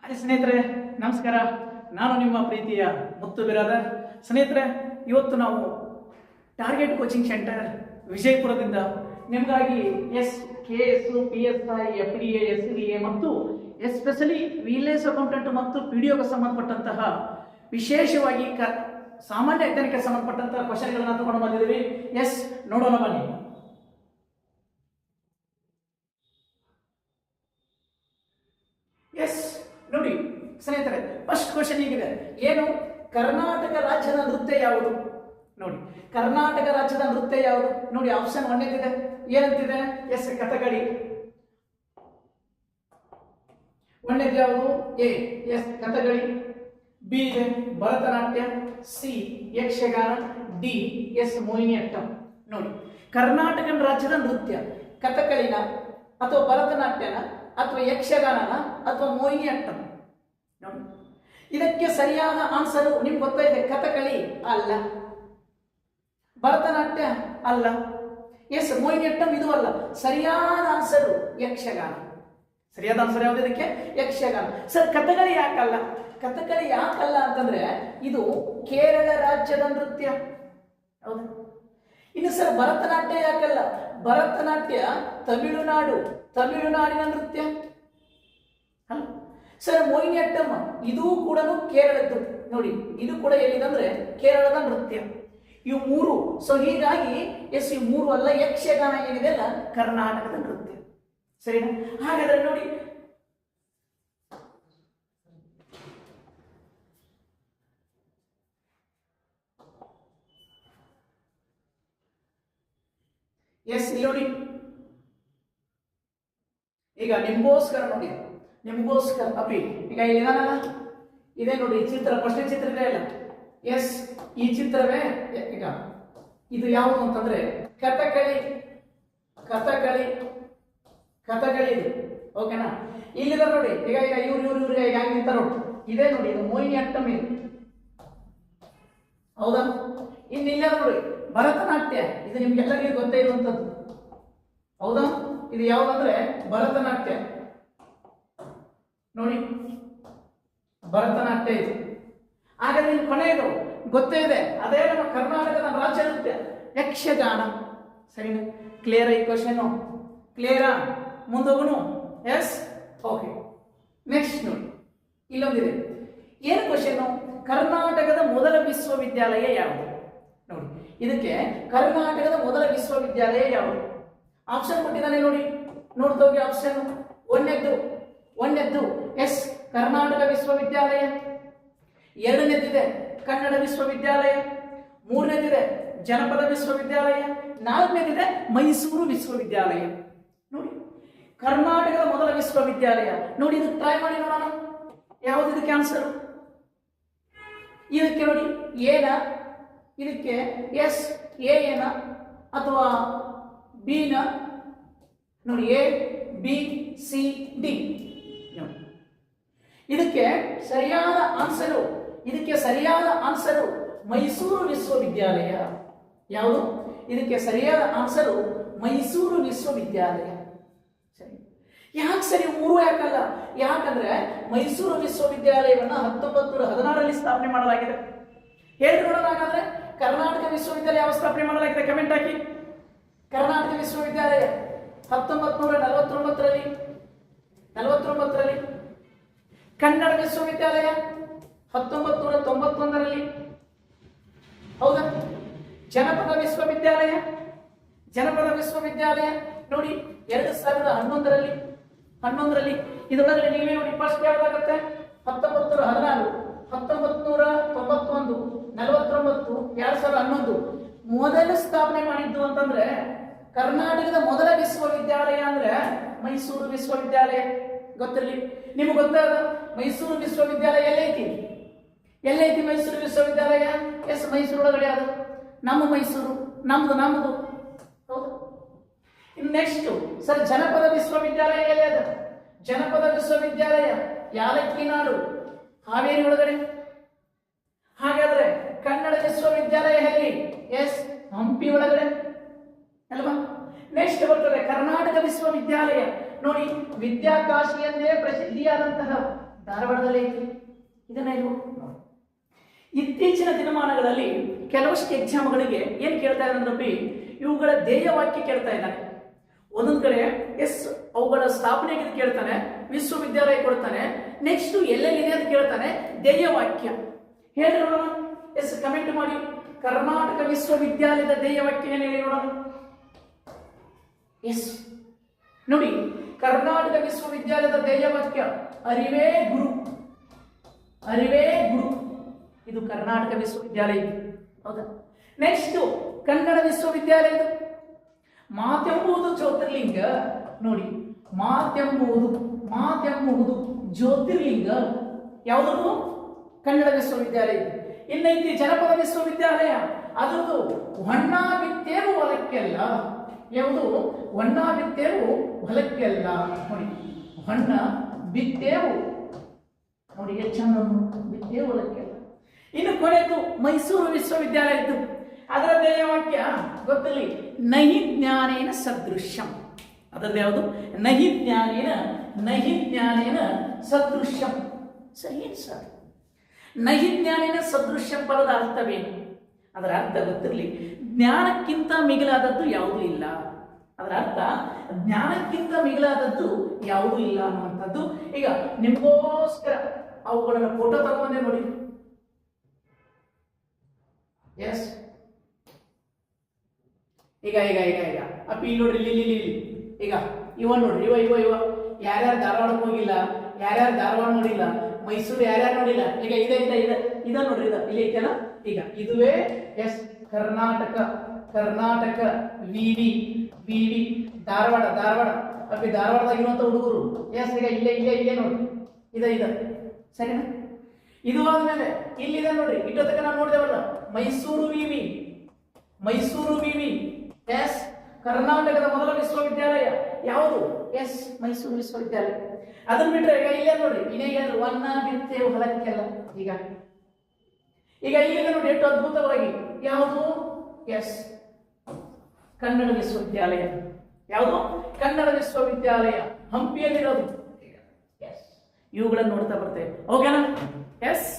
Hi ಸ್ನೇಹಿತರೆ, ನಮಸ್ಕಾರ. ನಾನು ನಿಮ್ಮ ಪ್ರೀತಿಯ ಮುತ್ತು ಬಿರಾದರ್. ಸ್ನೇಹಿತರೆ, ಇವತ್ತು ನಾವು ಟಾರ್ಗೆಟ್ ಕೋಚಿಂಗ್ ಸೆಂಟರ್ ವಿಜಯಪುರದಿಂದ ನಿಮಗಾಗಿ KS, PSI, FDA, SDA ಮತ್ತು ಎಸ್ಪೆಷಲಿ ವಿಲೇಜ್ ಅಕೌಂಟೆಂಟ್ ಮತ್ತು PDOಗೆ ಸಂಬಂಧಪಟ್ಟಂತಹ ವಿಶೇಷವಾಗಿ ಸಾಮಾನ್ಯ ಅಧ್ಯಯನಕ್ಕೆ ಸಂಬಂಧಪಟ್ಟಂತಹ ಕ್ವಶನ್ಗಳನ್ನು ತಗೊಂಡು ಬಂದಿದ್ದೀವಿ. ನೋಡೋಣ ಬನ್ನಿ. ನೋಡಿ ಸ್ನೇಹಿತರೆ, ಫಸ್ಟ್ ಕ್ವಶನ್ ಹೀಗಿದೆ. ಏನು? ಕರ್ನಾಟಕ ರಾಜ್ಯದ ನೃತ್ಯ ಯಾವುದು? ನೋಡಿ, ಕರ್ನಾಟಕ ರಾಜ್ಯದ ನೃತ್ಯ ಯಾವುದು? ನೋಡಿ, ಆಪ್ಷನ್ 1 ಇದೆ. ಏನಂತಿದೆ? ಕಥಕಳಿ. 1 ಯಾವುದು? ಕಥಕಳಿ. ಬಿ ಇದೆ ಭರತನಾಟ್ಯ. ಸಿ ಯಕ್ಷಗಾನ. ಡಿ ಮೋಹಿನಿಯಟ್ಟಂ. ನೋಡಿ, ಕರ್ನಾಟಕ ರಾಜ್ಯದ ನೃತ್ಯ ಕಥಕಳಿನ ಅಥವಾ ಭರತನಾಟ್ಯನ ಅಥವಾ ಯಕ್ಷಗಾನನ ಅಥವಾ ಮೋಹಿನಿಯಟ್ಟಂ. ನೋಡಿ, ಇದಕ್ಕೆ ಸರಿಯಾದ ಆನ್ಸರ್ ನಿಮ್ಗೆ ಗೊತ್ತಾಯಿದೆ. ಕಥಕಳಿ ಅಲ್ಲ, ಭರತನಾಟ್ಯ ಅಲ್ಲ, ಮೋಹಿನಿಯಟ್ಟಂ ಇದು ಅಲ್ಲ. ಸರಿಯಾದ ಆನ್ಸರ್ ಯಕ್ಷಗಾನ. ಸರಿಯಾದ ಆನ್ಸರ್ ಯಾವುದು ಇದಕ್ಕೆ? ಯಕ್ಷಗಾನ. ಸರ್, ಕಥಕಳಿ ಯಾಕಲ್ಲ? ಕಥಕಳಿ ಯಾಕಲ್ಲ ಅಂತಂದ್ರೆ ಇದು ಕೇರಳ ರಾಜ್ಯದ ನೃತ್ಯ. ಹೌದಾ? ಇನ್ನು ಸರ್, ಭರತನಾಟ್ಯ ಯಾಕಲ್ಲ? ಭರತನಾಟ್ಯ ತಮಿಳುನಾಡಿನ ನೃತ್ಯ ಅಲ್ಲ. ಸರ್, ಮೋಹಿನಿಯಟ್ಟಂ ಇದು ಕೂಡ ಕೇರಳದ್ದು. ನೋಡಿ, ಇದು ಕೂಡ ಎಲ್ಲಿದಂದ್ರೆ ಕೇರಳದ ನೃತ್ಯ. ಇವು 3. ಸೊ ಹೀಗಾಗಿ ಈ 3 ಅಲ್ಲ, ಯಕ್ಷಗಾನ ಏನಿದೆ ಅಲ್ಲ ಕರ್ನಾಟಕದ ನೃತ್ಯ. ಸರಿನಾ? ಹಾಗಾದ್ರೆ ನೋಡಿ, ನೋಡಿ, ಈಗ ನಿಮಗೋಸ್ಕರ ನೋಡಿ, ನಿಮಗೋಸ್ಕರ ಅಪಿ ಈಗ ಇದಾನಲ್ಲ, ಇದೆ ನೋಡಿ ಚಿತ್ರ. ಫಸ್ಟ್ ಚಿತ್ರ ಇದೆ ಅಲ್ಲ? ಈ ಚಿತ್ರವೇ. ಈಗ ಇದು ಯಾವುದು ಅಂತಂದ್ರೆ ಕಥಕಳಿ. ಇದು ಓಕೆನಾ? ಇಲ್ಲಿದ ನೋಡಿ, ಈಗ ಇವ್ರಿಗೆ ಹೇಗೆ ನಿಂತಾರ ನೋಡಿ, ಇದೇ ನೋಡಿ, ಇದು ಮೋಹಿನಿಯಟ್ಟಂ ಇದು. ಹೌದಾ? ಇನ್ನಿಲ್ಲ ನೋಡಿ ಭರತನಾಟ್ಯ. ಇದು ನಿಮ್ಗೆಲ್ಲರಿಗೂ ಗೊತ್ತೇ ಇರುವಂತದ್ದು. ಹೌದಾ? ಇದು ಯಾವ್ದಂದ್ರೆ ಭರತನಾಟ್ಯ. ನೋಡಿ, ಭರತನಾಟ್ಯ ಇದು. ಹಾಗಾದ್ರೆ ಇಲ್ಲಿ ಕೊನೆಯದು ಗೊತ್ತೇ ಇದೆ, ಅದೇ ನಮ್ಮ ಕರ್ನಾಟಕದ ರಾಜ್ಯ ನೃತ್ಯ ಯಕ್ಷಗಾನ. ಸರಿನಾ? ಕ್ಲಿಯರ್ ಈ ಕ್ವಶನ್? ಕ್ಲಿಯರಾ? ಮುಂದೋಗುನು? ಓಕೆ. ನೆಕ್ಸ್ಟ್ ನೋಡಿ, ಇಲ್ಲೊಂದಿದೆ. ಏನು ಕ್ವಶನ್? ಕರ್ನಾಟಕದ ಮೊದಲ ವಿಶ್ವವಿದ್ಯಾಲಯ ಯಾವುದು? ನೋಡಿ, ಇದಕ್ಕೆ ಕರ್ನಾಟಕದ ಮೊದಲ ವಿಶ್ವವಿದ್ಯಾಲಯ ಯಾವುದು? ಆಪ್ಷನ್ ಕೊಟ್ಟಿದ್ದಾನೆ ನೋಡಿ, ನೋಡ್ತಾ ಹೋಗಿ. ಆಪ್ಷನ್ 1 ಕರ್ನಾಟಕ ವಿಶ್ವವಿದ್ಯಾಲಯ. 2 ಕನ್ನಡ ವಿಶ್ವವಿದ್ಯಾಲಯ. 3 ಜನಪದ ವಿಶ್ವವಿದ್ಯಾಲಯ. 4 ಮೈಸೂರು ವಿಶ್ವವಿದ್ಯಾಲಯ. ನೋಡಿ, ಕರ್ನಾಟಕದ ಮೊದಲ ವಿಶ್ವವಿದ್ಯಾಲಯ. ನೋಡಿ, ಇದು ಟ್ರೈ ಮಾಡಿ ನೋಡೋಣ ಯಾವುದು ಇದಕ್ಕೆ ಆನ್ಸರ್. ಇದಕ್ಕೆ ನೋಡಿ, ಇದಕ್ಕೆ ಏನ ಅಥವಾ ಬಿನ? ನೋಡಿ, ABCD. ಇದಕ್ಕೆ ಸರಿಯಾದ ಆನ್ಸರು ಮೈಸೂರು ವಿಶ್ವವಿದ್ಯಾಲಯ. ಯಾವುದು? ಇದಕ್ಕೆ ಸರಿಯಾದ ಆನ್ಸರು ಮೈಸೂರು ವಿಶ್ವವಿದ್ಯಾಲಯ. ಸರಿ. ಯಾಕೆ ಸರಿ 3 ಯಾಕಲ್ಲ? ಯಾಕಂದ್ರೆ ಮೈಸೂರು ವಿಶ್ವವಿದ್ಯಾಲಯವನ್ನು 1916ರಲ್ಲಿ ಸ್ಥಾಪನೆ ಮಾಡಲಾಗಿದೆ. ಹೇಳಿ ನೋಡೋಣ. ಹಾಗಾದ್ರೆ ಕರ್ನಾಟಕ ವಿಶ್ವವಿದ್ಯಾಲಯ ಯಾವ ಸ್ಥಾಪನೆ ಮಾಡಲಾಗಿದೆ? ಕಮೆಂಟ್ ಹಾಕಿ. ಕರ್ನಾಟಕ ವಿಶ್ವವಿದ್ಯಾಲಯ 1949ರಲ್ಲಿ. ಕನ್ನಡ ವಿಶ್ವವಿದ್ಯಾಲಯ 1991ರಲ್ಲಿ. ಹೌದಾ? ಜನಪದ ವಿಶ್ವವಿದ್ಯಾಲಯ ನೋಡಿ 2011ರಲ್ಲಿ. ಇದರೊಳಗೆ ನೀವೇ ನೋಡಿ, ಫಸ್ಟ್ ಯಾವ್ದಾಗುತ್ತೆ? 1914, 1991, 49, 2011. ಮೊದಲು ಸ್ಥಾಪನೆ ಮಾಡಿದ್ದು ಅಂತಂದ್ರೆ ಕರ್ನಾಟಕದ ಮೊದಲ ವಿಶ್ವವಿದ್ಯಾಲಯ ಅಂದ್ರೆ ಮೈಸೂರು ವಿಶ್ವವಿದ್ಯಾಲಯ. ಗೊತ್ತಿರಲಿ ನಿಮ್ಗೆ. ಗೊತ್ತಾದ ಮೈಸೂರು ವಿಶ್ವವಿದ್ಯಾಲಯ ಎಲ್ಲೈತಿ ಮೈಸೂರು ವಿಶ್ವವಿದ್ಯಾಲಯ? ಮೈಸೂರು ಒಳಗಡೆ ಅದು ನಮ್ಮ ಮೈಸೂರು, ನಮ್ದು. ಹೌದು. ಇನ್ನು ನೆಕ್ಸ್ಟ್ ಸರ್, ಜನಪದ ವಿಶ್ವವಿದ್ಯಾಲಯ ಎಲ್ಲಿ ಅದ? ಜನಪದ ವಿಶ್ವವಿದ್ಯಾಲಯ ಯಾಲಕ್ಕಿನಾಡು, ಹಾವೇರಿ ಒಳಗಡೆ. ಹಾಗಾದ್ರೆ ಕನ್ನಡ ವಿಶ್ವವಿದ್ಯಾಲಯ ಎಲ್ಲಿ? ಹಂಪಿ ಒಳಗಡೆ ಅಲ್ವಾ? ನೆಕ್ಸ್ಟ್ ಬರ್ತದೆ ಕರ್ನಾಟಕ ವಿಶ್ವವಿದ್ಯಾಲಯ. ನೋಡಿ, ವಿದ್ಯಾಕಾಶಿ ಎಂದೇ ಪ್ರಸಿದ್ಧಿಯಾದಂತಹ ಧಾರವಾಡದಲ್ಲಿ ಐತಿ. ಇದನ್ನ ಇಲ್ವೋ? ಇತ್ತೀಚಿನ ದಿನಮಾನಗಳಲ್ಲಿ ಕೆಲವಷ್ಟು ಎಕ್ಸಾಮ್ಗಳಿಗೆ ಏನ್ ಕೇಳ್ತಾ ಇದ್ದಾನೆ, ಇವುಗಳ ಧ್ಯೇಯವಾಕ್ಯ ಕೇಳ್ತಾ ಇದ್ದಾನೆ. ಒಂದೊಂದ್ ಕಡೆ ಎಸ್ ಅವುಗಳ ಸ್ಥಾಪನೆಗೆ ಕೇಳ್ತಾನೆ, ವಿಶ್ವವಿದ್ಯಾಲಯ ಕೊಡ್ತಾನೆ, ನೆಕ್ಸ್ಟ್ ಎಲ್ಲೆಲ್ಲಿದೆ ಅಂತ ಕೇಳ್ತಾನೆ, ಧ್ಯೇಯವಾಕ್ಯ ಹೇಳಿ ನೋಡೋಣ. ಎಸ್ ಕಮೆಂಟ್ ಮಾಡಿ. ಕರ್ನಾಟಕ ವಿಶ್ವವಿದ್ಯಾಲಯದ ಧ್ಯೇಯವಾಕ್ಯ ಏನು ಹೇಳಿ ನೋಡೋಣ. ಎಸ್ ನೋಡಿ, ಕರ್ನಾಟಕ ವಿಶ್ವವಿದ್ಯಾಲಯದ ಧ್ಯೇಯವಾಕ್ಯ ಅರಿವೇ ಗುರು, ಅರಿವೇ ಗುರು. ಇದು ಕರ್ನಾಟಕ ವಿಶ್ವವಿದ್ಯಾಲಯ, ಹೌದಾ? ನೆಕ್ಸ್ಟ್ ಕನ್ನಡ ವಿಶ್ವವಿದ್ಯಾಲಯದ ಮಾತೆಂಬುದು ಜ್ಯೋತಿರ್ಲಿಂಗ. ನೋಡಿ, ಮಾತೆಂಬುದು ಜ್ಯೋತಿರ್ಲಿಂಗ ಯಾವುದದು? ಕನ್ನಡ ವಿಶ್ವವಿದ್ಯಾಲಯ. ಇನ್ನೈತಿ ಜನಪದ ವಿಶ್ವವಿದ್ಯಾಲಯ, ಅದರದು ಹೊನ್ನ ಬಿತ್ತೇರು ಹೊಲಕ್ಕೆಲ್ಲ. ಯಾವುದು? ಹೊನ್ನ ಬಿತ್ತೇರು ಹೊಲಕ್ಕೆಲ್ಲ. ನೋಡಿ, ಹೊನ್ನ ಬಿತ್ತೇವು, ನೋಡಿ ಎಷ್ಟು ಚಂದ, ಬಿತ್ತೇವು ಹೊಲಕ್ಕೆಲ್ಲ. ಇನ್ನು ಕೊನೆಯದು ಮೈಸೂರು ವಿಶ್ವವಿದ್ಯಾಲಯ ಇತ್ತು. ಅದರ ಧ್ಯೇಯವಾಕ್ಯ ಗೊತ್ತಿರಲಿ, ನಹಿ ಜ್ಞಾನೇನ ಸದೃಶ್ಯಂ. ಅದರದ್ದು ಯಾವುದು? ನಹಿ ಜ್ಞಾನೇನ ಸದೃಶ್ಯಂ. ಸರಿ ಸರ್, ನಹಿ ಜ್ಞಾನೇನ ಸದೃಶ್ಯಂ ಪದದ ಅರ್ಥವೇನು? ಅದರ ಅರ್ಥ ಗೊತ್ತಿರಲಿ, ಜ್ಞಾನಕ್ಕಿಂತ ಮಿಗಿಲಾದದ್ದು ಯಾವುದೂ ಇಲ್ಲ. ಅದರ ಅರ್ಥ ಜ್ಞಾನಕ್ಕಿಂತ ಮಿಗಿಲಾದದ್ದು ಯಾವುದೂ ಇಲ್ಲ ಅನ್ನುವಂಥದ್ದು. ಈಗ ನಿಮಗೋಸ್ಕರ ಅವುಗಳನ್ನ ಫೋಟೋ ತಗೊಂಡೆ ನೋಡಿ. ಎಸ್, ಈಗ ಈಗ ಈಗ ಈಗ ಅಪ್ಪಿ ನೋಡ್ರಿ, ಇಲ್ಲಿ ಈಗ ಇವ ನೋಡ್ರಿ, ಇವ ಯಾರ್ಯಾರು ಧಾರವಾಡಕ್ಕೆ ಹೋಗಿಲ್ಲ, ಯಾರ್ಯಾರು ಧಾರವಾಡ ನೋಡಿಲ್ಲ, ಮೈಸೂರು ಯಾರ್ಯಾರು ನೋಡಿಲ್ಲ, ಈಗ ಇದ ನೋಡ್ರಿ, ಇಲ್ಲಿ ಐತಲ್ಲ. ಈಗ ಇದುವೇ ಎಸ್ ಕರ್ನಾಟಕ ವಿವಿ ಧಾರವಾಡ ಅಪ್ಪಿ ಧಾರವಾಡದಾಗ ಇರುವಂತ ಹುಡುಗರು. ಎಸ್, ಈಗ ಇಲ್ಲೇ ನೋಡ್ರಿ, ಇದ ಸರಿನಾ? ಇದು ಆದ್ಮೇಲೆ ಇಲ್ಲಿದೆ ನೋಡ್ರಿ, ಇಟ್ಟತಕ್ಕ ನಾವು ನೋಡಿದೆವಲ್ಲ, ಮೈಸೂರು ವಿವಿ. ಎಸ್, ಕರ್ನಾಟಕದ ಮೊದಲ ವಿಶ್ವವಿದ್ಯಾಲಯ ಯಾವುದು? ಎಸ್, ಮೈಸೂರು ವಿಶ್ವವಿದ್ಯಾಲಯ. ಅದನ್ನ ಬಿಟ್ರೆ ಈಗ ಇಲ್ಲೇ ನೋಡ್ರಿ, ಇನ್ನೇಗ ವನ್ನ ಬಿತ್ತೇವು ಹೊಲಕ್ಕೆಲ್ಲ. ಈಗ ಇಲ್ಲಿದೆ ನೋಡಿ, ಎಷ್ಟು ಅದ್ಭುತವಾಗಿ ಯಾವುದು? ಎಸ್, ಕನ್ನಡ ವಿಶ್ವವಿದ್ಯಾಲಯ. ಯಾವುದು? ಕನ್ನಡ ವಿಶ್ವವಿದ್ಯಾಲಯ ಹಂಪಿಯಲ್ಲಿರೋದು. ಇವುಗಳನ್ನು ನೋಡ್ತಾ ಬರ್ತೇವೆ. ಓಕೆನಾ? ಎಸ್.